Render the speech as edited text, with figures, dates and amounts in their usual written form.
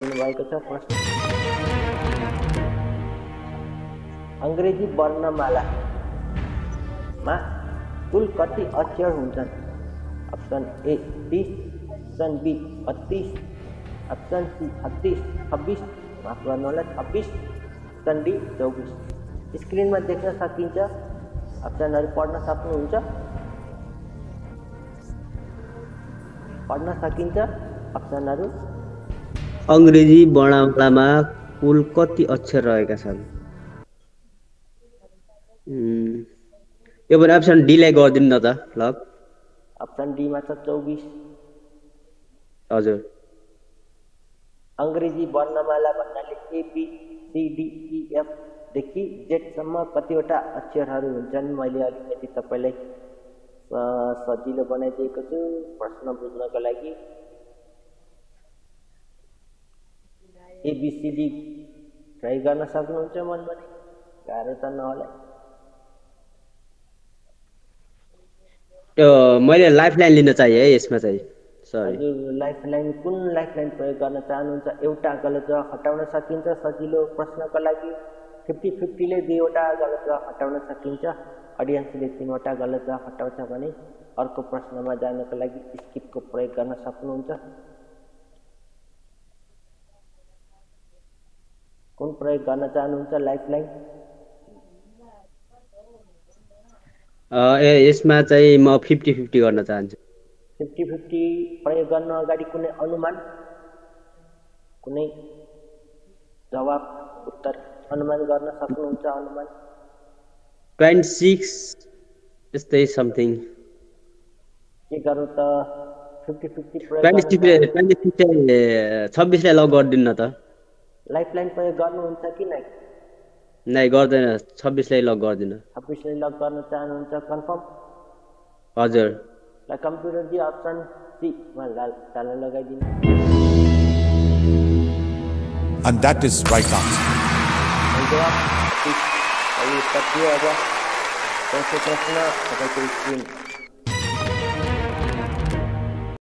दिनुभएको छ। प्रश्न अंग्रेजी वर्णमालामा कुल कति अक्षर हुन्छन्? Option A 30, option B 32, option C 26, माफ गर्नुहोला 26, ऑप्शन डी 24। स्क्रिनमा देख्न सकिन्छ, अप्सनहरु पढ्न सक्नुहुन्छ, अप्सनहरु। अंग्रेजी वर्णमालामा कुल कति अक्षर रहेका छन्? यो पनि अप्सन डी लाई गरिदिनु न त ल। अप्सन डी मा छ 24। हजुर। अंग्रेजी वर्णमाला भन्नाले A B C D E F देखि जेड सम्म कतिवटा अक्षरहरू हुन्छन्? मैले अलिकति तपाईलाई सजिलो बनाइदिएको छु प्रश्न बुझ्नको लागि। ABCD ट्राई गर्न सक्नुहुन्छ मनमा नै, गाह्रो त नहोला। मैले लाइफलाइन लिन चाहिए है यसमा चाहिँ। सरी। हजुर, लाइफलाइन कुन लाइफलाइन प्रयोग गर्न चाहनुहुन्छ? एउटा गलत जवाफ हटाउन सकिन्छ सजिलो प्रश्नको लागि। 50-50 ले दुईवटा गलत जवाफ हटाउन सकिन्छ। अडियन्सले 3वटा गलत जवाफ हटाउँछ भने अर्को प्रश्नमा जानको लागि स्किपको प्रयोग गर्न सक्नुहुन्छ। कुन प्रयोग गर्न चाहनुहुन्छ लाइफलाइन? यसमा चाहिँ म 50-50 गर्न चाहन्छु। 50-50 प्रयोग गर्न अगाडि कुनै अनुमान, कुनै जवाफ उत्तर अनुमान गर्न सक्नुहुन्छ? अनुमान 26 यस्तै समथिङ। के गरौँ त? 50-50 प्रयोग 26 लाई लक गरिदिनु न त। लाइफलाइन प्रयोग गर्नुहुन्छ कि नै? नै गर्दैन, 26 लाई लक गरिदिनु। 26 लाई लक गर्न चाहनुहुन्छ? कन्फर्म? हजुर। ल कम्प्युटर जी अप्सन सी मा ताला लगाइदिनु। And that is right answer. जवाब सही उत्तर थियो। अब दोस्रो प्रश्न तपाईको स्क्रिन